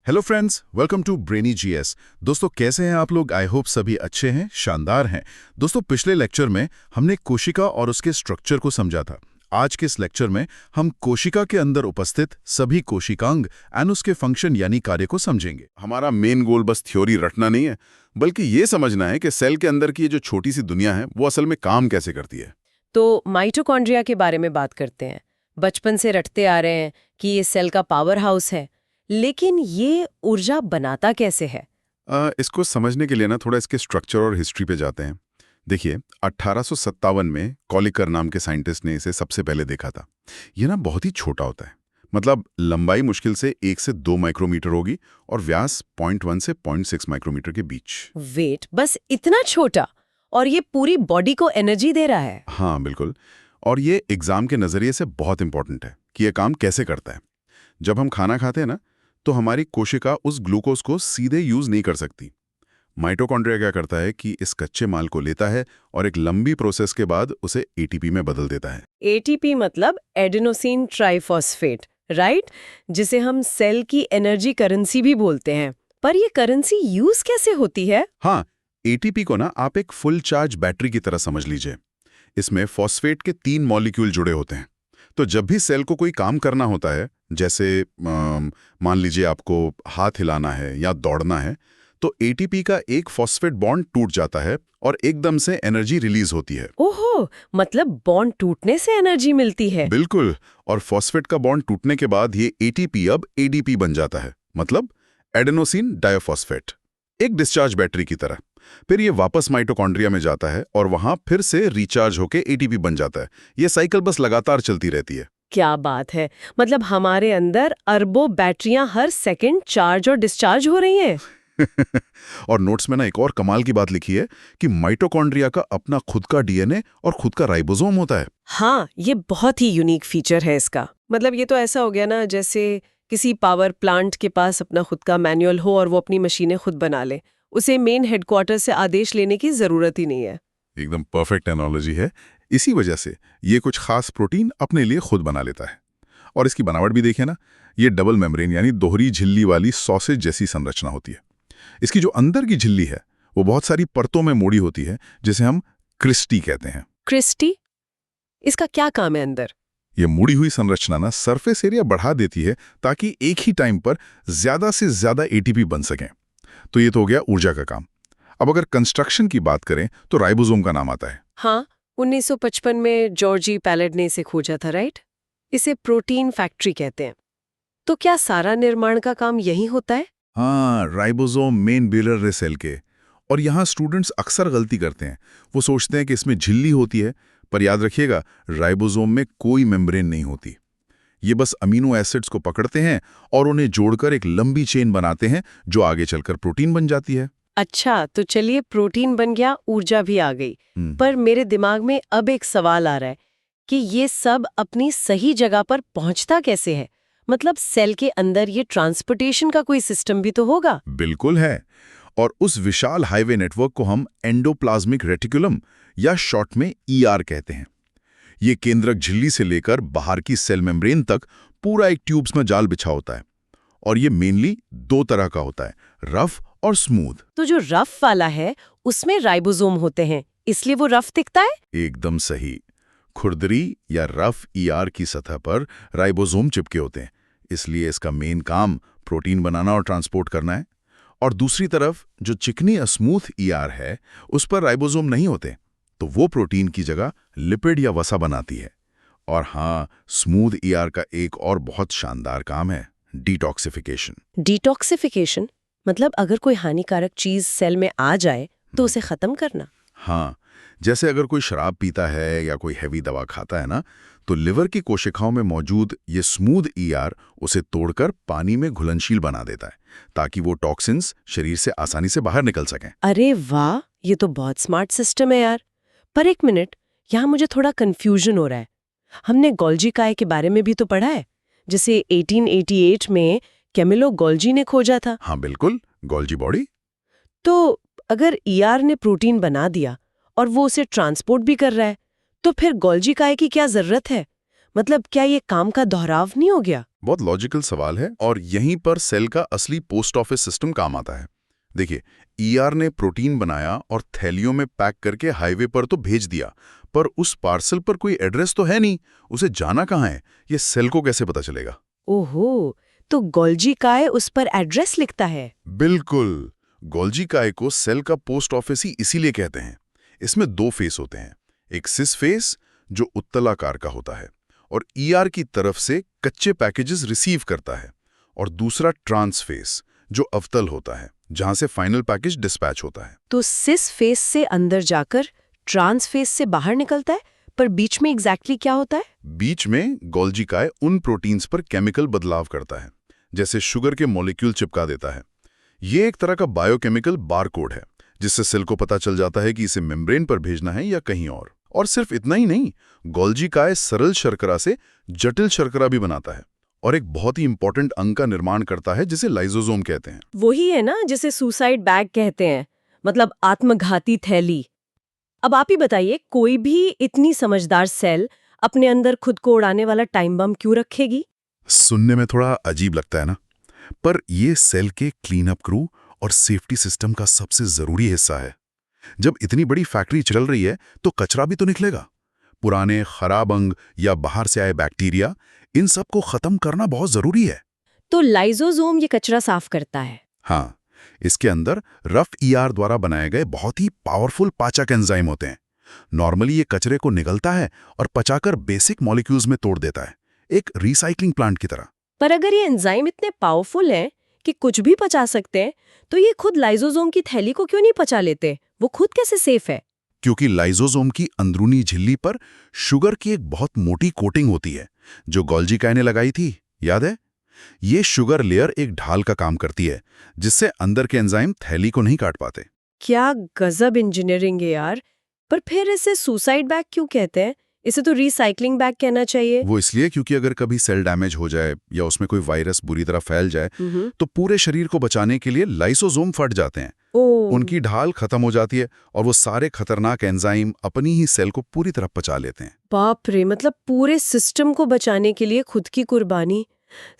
Hello friends, welcome to Brainy GS. दोस्तों कैसे हैं आप लोग? आई होप सभी अच्छे हैं, शानदार हैं। दोस्तों पिछले लेक्चर में हमने कोशिका और उसके स्ट्रक्चर को समझा था। आज के इस लेक्चर में हम कोशिका के अंदर उपस्थित सभी कोशिकांग एंड उसके फंक्शन यानी कार्य को समझेंगे। हमारा मेन गोल बस थ्योरी रटना नहीं है, बल्कि ये समझना है कि सेल के अंदर की ये जो छोटी सी दुनिया है वो असल में काम कैसे करती है। तो माइटोकॉन्ड्रिया के बारे में बात करते हैं। बचपन से रटते आ रहे हैं कि ये सेल का पावर हाउस है, लेकिन ये ऊर्जा बनाता कैसे है? इसको समझने के लिए ना थोड़ा इसके स्ट्रक्चर और हिस्ट्री पे जाते हैं। देखिए 1857 में कॉलिकर नाम के साइंटिस्ट ने इसे सबसे पहले देखा था। ये ना बहुत ही छोटा होता है, मतलब लंबाई मुश्किल से 1 से 2 माइक्रोमीटर होगी और व्यास 0.1 से 0.6 माइक्रोमीटर के बीच। वेट, बस इतना छोटा, और ये पूरी बॉडी को एनर्जी दे रहा है? हाँ बिल्कुल। और ये एग्जाम के नजरिए से बहुत इंपॉर्टेंट है कि ये काम कैसे करता है। जब हम खाना खाते हैं ना, तो हमारी कोशिका उस ग्लूकोज को सीधे यूज नहीं कर सकती। माइटोकॉन्ड्रिया क्या करता है कि इस कच्चे माल को लेता है और एक लंबी प्रोसेस के बाद उसे एटीपी में बदल देता है। एटीपी मतलब एडेनोसिन ट्राइफॉस्फेट, राइट? जिसे हम सेल की एनर्जी करेंसी भी बोलते हैं। पर ये करेंसी यूज कैसे होती है? हाँ, एटीपी को ना आप एक फुल चार्ज बैटरी की तरह समझ लीजिए। इसमें फॉस्फेट के 3 मॉलिक्यूल जुड़े होते हैं। तो जब भी सेल को कोई काम करना होता है, जैसे मान लीजिए आपको हाथ हिलाना है या दौड़ना है, तो एटीपी का एक फॉस्फेट बॉन्ड टूट जाता है और एकदम से एनर्जी रिलीज होती है। ओहो, मतलब बॉन्ड टूटने से एनर्जी मिलती है? बिल्कुल। और फॉस्फेट का बॉन्ड टूटने के बाद ये एटीपी अब एडीपी बन जाता है, मतलब एडेनोसिन डाइफॉस्फेट, एक डिस्चार्ज बैटरी की तरह। फिर ये वापस माइटोकॉन्ड्रिया में जाता है और वहां फिर से रिचार्ज होके एटीपी बन जाता है। ये साइकिल बस लगातार चलती रहती है। क्या बात है! मतलब हमारे अंदर अरबों बैटरियां हर सेकंड चार्ज और डिस्चार्ज हो रही हैं। और नोट्स में ना एक और कमाल की बात लिखी है कि माइटोकॉन्ड्रिया का अपना खुद का डीएनए और खुद का राइबोसोम होता है। हाँ, ये बहुत ही यूनिक फीचर है इसका। मतलब ये तो ऐसा हो गया ना, जैसे किसी पावर प्लांट के पास अपना खुद का मैनुअल हो और वो अपनी मशीनें खुद बना ले। उसे मेन हेडक्वार्टर से आदेश लेने की जरूरत ही नहीं है। एकदम परफेक्ट एनालॉजी है। इसी वजह से ये कुछ खास प्रोटीन अपने लिए खुद बना लेता है। और इसकी बनावट भी देखें ना, ये डबल मेम्ब्रेन यानी दोहरी झिल्ली वाली सॉसेज जैसी संरचना होती है। इसकी जो अंदर की झिल्ली है वो बहुत सारी परतों में मोड़ी होती है, जिसे हम क्रिस्टी कहते हैं। क्रिस्टी? इसका क्या काम है अंदर? ये मुड़ी हुई संरचना ना सरफेस एरिया बढ़ा देती है ताकि एक ही टाइम पर ज्यादा से ज्यादा एटीपी बन सकें। तो ये तो हो गया ऊर्जा का काम। अब अगर कंस्ट्रक्शन की बात करें तो राइबोसोम का नाम आता है। हाँ, 1955 में जॉर्जी पैलेट ने इसे खोजा था, राइट? इसे प्रोटीन फैक्ट्री कहते हैं। तो क्या सारा निर्माण का काम यही होता है? हाँ, राइबोसोम मेन बिल्डर है सेल के। और यहाँ स्टूडेंट्स अक्सर गलती करते हैं। वो सोचते हैं कि इसमें झिल्ली होती है, पर याद रखिएगा राइबोसोम में कोई मेम्ब्रेन नहीं होती। ये बस अमीनो एसिड्स को पकड़ते हैं और उन्हें जोड़कर एक लंबी चेन बनाते हैं जो आगे चलकर प्रोटीन बन जाती है। अच्छा, तो चलिए, प्रोटीन बन गया, ऊर्जा भी आ गई। पर मेरे दिमाग में अब एक सवाल आ रहा है कि ये सब अपनी सही जगह पर पहुंचता कैसे है? मतलब सेल के अंदर ये ट्रांसपोर्टेशन का कोई सिस्टम भी तो होगा। बिल्कुल है। और उस विशाल हाईवे नेटवर्क को हम एंडोप्लाज्मिक रेटिकुलम या शॉर्ट में ईआर कहते हैं। ये केंद्रक झिल्ली से लेकर बाहर की सेल मेम्ब्रेन तक पूरा एक ट्यूब्स में जाल बिछा होता है। और ये मेनली 2 तरह का होता है, रफ और स्मूथ। तो जो रफ वाला है उसमें राइबोसोम होते हैं, इसलिए वो रफ दिखता है? एकदम सही। खुरदरी या रफ ईआर की सतह पर राइबोसोम चिपके होते हैं, इसलिए इसका मेन काम प्रोटीन बनाना और ट्रांसपोर्ट करना है। और दूसरी तरफ जो चिकनी स्मूथ ईआर है, उस पर राइबोसोम नहीं होते, तो वो प्रोटीन की जगह लिपिड या वसा बनाती है। और हाँ, स्मूथ ईआर का एक और बहुत शानदार काम है, डिटॉक्सिफिकेशन। डिटॉक्सिफिकेशन मतलब अगर कोई हानिकारक चीज सेल में आ जाए तो उसे खत्म करना? हाँ, जैसे अगर कोई शराब पीता है या कोई हैवी दवा खाता है ना, तो लिवर की कोशिकाओं में मौजूद ये स्मूथ ईआर उसे तोड़कर पानी में घुलनशील बना देता है, ताकि वो टॉक्सिन्स शरीर से आसानी से बाहर निकल सकें। अरे वाह, ये तो बहुत स्मार्ट सिस्टम है यार। पर एक मिनट, यहाँ मुझे थोड़ा कंफ्यूजन हो रहा है। हमने गोल्जी काय के बारे में भी तो पढ़ा है, जिसे 1888 में कैमिलो गोल्जी ने खोजा था। हाँ बिल्कुल, गोल्जी बॉडी। तो अगर ईआर ने प्रोटीन बना दिया और वो उसे ट्रांसपोर्ट भी कर रहा है, तो फिर गोल्जी काय की क्या जरूरत है? मतलब क्या ये काम का दोहराव नहीं हो गया? बहुत लॉजिकल सवाल है और यहीं पर सेल का असली पोस्ट ऑफिस सिस्टम काम आता है। देखिए, ईआर ने प्रोटीन बनाया और थैलियों में पैक करके हाईवे पर तो भेज दिया, पर उस पार्सल पर कोई एड्रेस तो है नहीं, उसे जाना कहाँ है, ये सेल को कैसे पता चलेगा? ओहो, तो गोल्जी काय उस पर एड्रेस लिखता है? बिल्कुल। गोल्जी काय को सेल का पोस्ट ऑफिस ही इसीलिए कहते हैं। इसमें 2 फेस होते हैं, एक सिस फेस जो उत्तलाकार का होता है और ईआर की तरफ से कच्चे पैकेजेस रिसीव करता है, और दूसरा ट्रांस फेस जो अवतल होता है, जहां से फाइनल पैकेज डिस्पैच होता है। तो सिस फेस से अंदर जाकर ट्रांस फेस से बाहर निकलता है, पर बीच में एग्जैक्टली क्या होता है? बीच में गोल्जी काय उन प्रोटीन्स पर केमिकल बदलाव करता है, जैसे शुगर के मॉलिक्यूल चिपका देता है। ये एक तरह का बायोकेमिकल बारकोड है, जिससे सेल को पता चल जाता है कि इसे मेम्ब्रेन पर भेजना है या कहीं और। और सिर्फ इतना ही नहीं, गोल्जी काय सरल शर्करा से जटिल शर्करा भी बनाता है और एक बहुत ही इंपॉर्टेंट अंग का निर्माण करता है जिसे लाइसोसोम कहते हैं। वही है ना जिसे सुसाइड बैग कहते हैं, मतलब आत्मघाती थैली। अब आप ही बताइए, कोई भी इतनी समझदार सेल अपने अंदर खुद को उड़ाने वाला टाइम बम क्यों रखेगी? सुनने में थोड़ा अजीब लगता है ना, पर ये सेल के क्लीन अप क्रू और सेफ्टी सिस्टम का सबसे जरूरी हिस्सा है। जब इतनी बड़ी फैक्ट्री चल रही है तो कचरा भी तो निकलेगा। पुराने खराब अंग या बाहर से आए बैक्टीरिया, इन सब को खत्म करना बहुत जरूरी है। तो लाइसोसोम ये कचरा साफ करता है? हाँ, इसके अंदर रफ ईआर द्वारा बनाए गए बहुत ही पावरफुल पाचक एंजाइम होते हैं। नॉर्मली ये कचरे को निगलता है और पचाकर बेसिक मॉलिक्यूल्स में तोड़ देता है, एक रिसाइकलिंग प्लांट की तरह। पर अगर ये एंजाइम इतने पावरफुल हैं कि कुछ भी पचा सकते हैं, तो ये खुद लाइसोसोम की थैली को क्यों नहीं पचा लेते? वो खुद कैसे सेफ है? क्योंकि लाइसोसोम की अंदरूनी झिल्ली पर शुगर की एक बहुत मोटी कोटिंग होती है, जो गोल्जी काय ने लगाई थी, याद है? ये शुगर लेयर एक ढाल का काम करती है, जिससे अंदर के एंजाइम थैली को नहीं काट पाते। क्या गजब इंजीनियरिंग है यार। पर फिर इसे सुसाइड बैग क्यों कहते हैं? इसे तो रिसाइकलिंग बैग कहना चाहिए। वो इसलिए क्योंकि अगर कभी सेल डैमेज हो जाए या उसमें कोई वायरस बुरी तरह फैल जाए, तो पूरे शरीर को बचाने के लिए लाइसोसोम फट जाते हैं। उनकी ढाल खत्म हो जाती है और वो सारे खतरनाक एंजाइम अपनी ही सेल को पूरी तरह पचा लेते हैं। बाप रे, मतलब पूरे सिस्टम को बचाने के लिए खुद की कुर्बानी।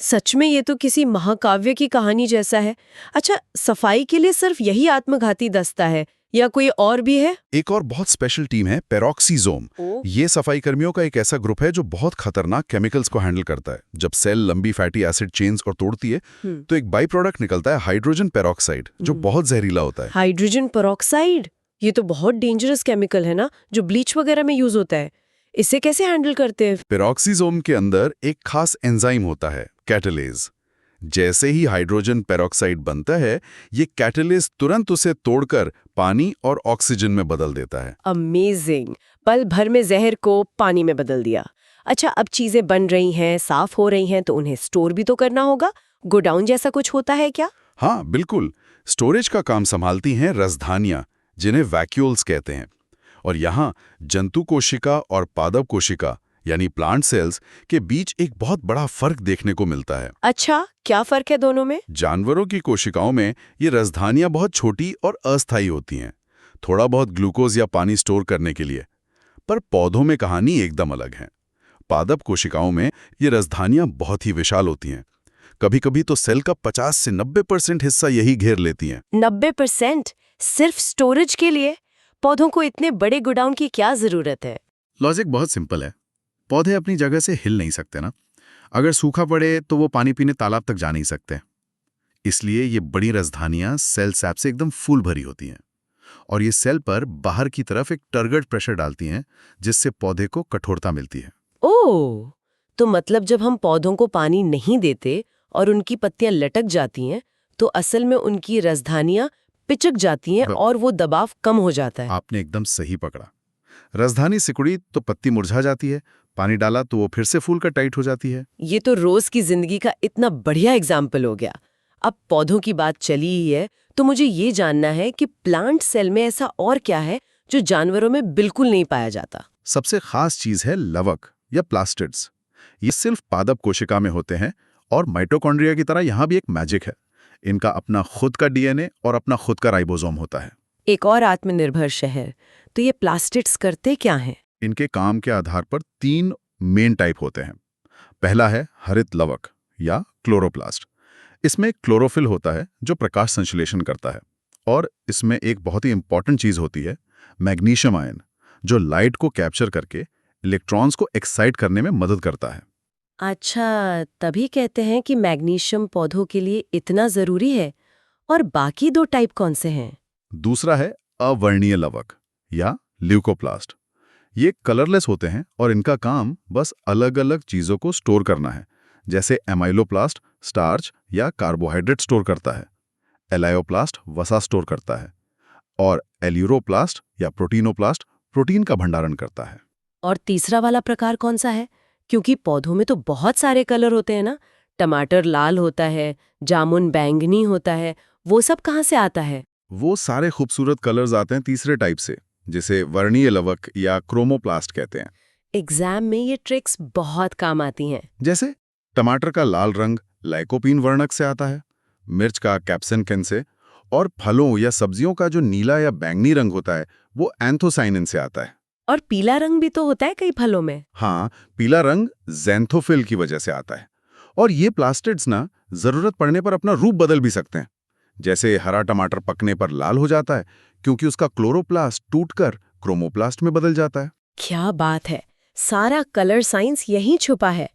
सच में ये तो किसी महाकाव्य की कहानी जैसा है। अच्छा, सफाई के लिए सिर्फ यही आत्मघाती दस्ता है या कोई और भी है? एक और बहुत स्पेशल टीम है पेरोक्सीसोम। ये सफाई कर्मियों का एक ऐसा ग्रुप है जो बहुत खतरनाक केमिकल्स को हैंडल करता है। जब सेल लंबी फैटी एसिड चेन्स और तोड़ती है तो एक बाई प्रोडक्ट निकलता है हाइड्रोजन पेरोक्साइड, जो बहुत जहरीला होता है। Hydrogen peroxide? ये तो बहुत डेंजरस केमिकल है ना, जो ब्लीच वगैरह में यूज होता है। इसे कैसे हैंडल करते हैं? पेरोक्सीसोम के अंदर एक खास एंजाइम होता है, कैटालेज। जैसे ही हाइड्रोजन पेरोक्साइड बनता है, ये कैटालेज तुरंत उसे तोड़कर पानी और ऑक्सीजन में बदल देता है। अमेजिंग, पल भर में जहर को पानी में बदल दिया। अच्छा, अब चीजें बन रही हैं, साफ हो रही हैं, तो उन्हें स्टोर भी तो करना होगा। गोडाउन जैसा कुछ होता है क्या? हाँ बिल्कुल, स्टोरेज का काम संभालती हैं रसधानियां, जिन्हें वैक्यूल्स कहते हैं। और यहाँ जंतु कोशिका और पादप कोशिका यानी प्लांट सेल्स के बीच एक बहुत बड़ा फर्क देखने को मिलता है। अच्छा, क्या फर्क है दोनों में? जानवरों की कोशिकाओं में ये रसधानियां बहुत छोटी और अस्थायी होती हैं, थोड़ा बहुत ग्लूकोज या पानी स्टोर करने के लिए। पर पौधों में कहानी एकदम अलग है। पादप कोशिकाओं में ये रसधानियां बहुत ही विशाल होती हैं। कभी कभी तो सेल का 50 से 90% हिस्सा यही घेर लेती हैं। 90%? सिर्फ स्टोरेज के लिए? पौधों को इतने बड़े गोडाउन की क्या जरूरत है? लॉजिक बहुत सिंपल है। पौधे अपनी जगह से हिल नहीं सकते ना। अगर सूखा पड़े तो वो पानी पीने तालाब तक जा नहीं सकते। इसलिए ये बड़ी रसधानियां सेल सैप से एकदम फूल भरी होती हैं और ये सेल पर बाहर की तरफ एक टर्गेट प्रेशर डालती हैं, जिससे पौधे को कठोरता मिलती है। ओह, तो मतलब जब हम पौधों को पानी नहीं देते और उनकी पत्तियां लटक जाती हैं, तो असल में उनकी रसधानियां पिचक जाती हैं और वो दबाव कम हो जाता है। आपने एकदम सही पकड़ा। रसधानी सिकुड़ी तो पत्ती मुरझा जाती है, पानी डाला तो वो फिर से फूल कर टाइट हो जाती है। ये तो रोज की जिंदगी का इतना बढ़िया एग्जाम्पल हो गया। अब पौधों की बात चली ही है, तो मुझे ये जानना है कि प्लांट सेल में ऐसा और क्या है जो जानवरों में बिल्कुल नहीं पाया जाता? सबसे खास चीज है लवक या प्लास्टिड्स। ये सिर्फ पादप कोशिका में होते हैं और माइटोकॉन्ड्रिया की तरह यहाँ भी एक मैजिक है। इनका अपना खुद का डीएनए और अपना खुद का राइबोसोम होता है। एक और आत्मनिर्भर शहर। तो ये प्लास्टिड्स करते क्या हैं? इनके काम के आधार पर 3 मेन टाइप होते हैं। पहला है हरित लवक या क्लोरोप्लास्ट। इसमें क्लोरोफिल होता है जो प्रकाश संश्लेषण करता है, और इसमें एक बहुत ही इंपॉर्टेंट चीज होती है, मैग्नीशियम आयन, जो लाइट को कैप्चर करके इलेक्ट्रॉन्स को एक्साइट करने में मदद करता है। अच्छा, तभी कहते हैं कि मैग्नीशियम पौधों के लिए इतना जरूरी है। और बाकी दो टाइप कौन से हैं? दूसरा है अवर्णीय लवक या ल्यूकोप्लास्ट। ये कलरलेस होते हैं और इनका काम बस अलग अलग चीजों को स्टोर करना है, जैसे एमाइलोप्लास्ट स्टार्च या कार्बोहाइड्रेट स्टोर करता है, एलायोप्लास्ट वसा स्टोर करता है, और एल्यूरोप्लास्ट या प्रोटीनोप्लास्ट प्रोटीन का भंडारण करता है। और तीसरा वाला प्रकार कौन सा है? क्योंकि पौधों में तो बहुत सारे कलर होते हैं ना। टमाटर लाल होता है, जामुन बैंगनी होता है, वो सब कहाँ से आता है? वो सारे खूबसूरत कलर्स आते हैं तीसरे टाइप से, जिसे वर्णीय लवक या क्रोमोप्लास्ट कहते हैं। एग्जाम में ये ट्रिक्स बहुत काम आती हैं। जैसे टमाटर का लाल रंग लाइकोपीन वर्णक से आता है, मिर्च का कैप्सेनकिन से, और फलों या सब्जियों का जो नीला या बैंगनी रंग होता है वो एंथोसाइनिन से आता है। और पीला रंग भी तो होता है कई फलों में। हाँ, पीला रंग ज़ैंथोफिल की वजह से आता है। और ये प्लास्टिड्स ना जरूरत पड़ने पर अपना रूप बदल भी सकते हैं। जैसे हरा टमाटर पकने पर लाल हो जाता है क्योंकि उसका क्लोरोप्लास्ट टूटकर क्रोमोप्लास्ट में बदल जाता है। क्या बात है, सारा कलर साइंस यहीं छुपा है।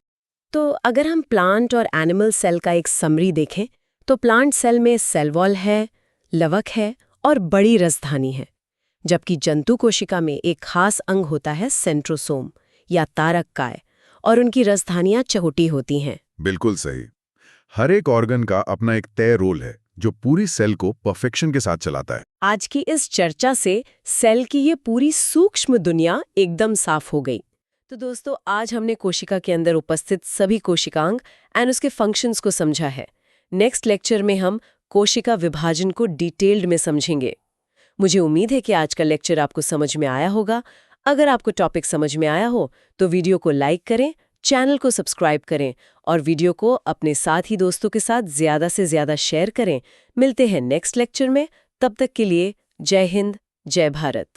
तो अगर हम प्लांट और एनिमल सेल का एक समरी देखें, तो प्लांट सेल में सेल वॉल है, लवक है और बड़ी रसधानी है। जबकि जंतु कोशिका में एक खास अंग होता है सेंट्रोसोम या तारक काय, और उनकी रसधानियां चौटी होती हैं। बिल्कुल सही। हर एक ऑर्गन का अपना एक तय रोल है जो पूरी सेल को परफेक्शन के साथ चलाता है। आज की इस चर्चा से सेल की ये पूरी सूक्ष्म दुनिया एकदम साफ हो गई। तो दोस्तों, आज हमने कोशिका के अंदर उपस्थित सभी कोशिकांग एंड उसके फंक्शंस को समझा है। नेक्स्ट लेक्चर में हम कोशिका विभाजन को डिटेल्ड में समझेंगे। मुझे उम्मीद है कि आज का लेक्चर आपको समझ में आया होगा। अगर आपको टॉपिक समझ में आया हो तो वीडियो को लाइक करें, चैनल को सब्सक्राइब करें और वीडियो को अपने साथी दोस्तों के साथ ज़्यादा से ज़्यादा शेयर करें। मिलते हैं नेक्स्ट लेक्चर में। तब तक के लिए जय हिंद, जय भारत।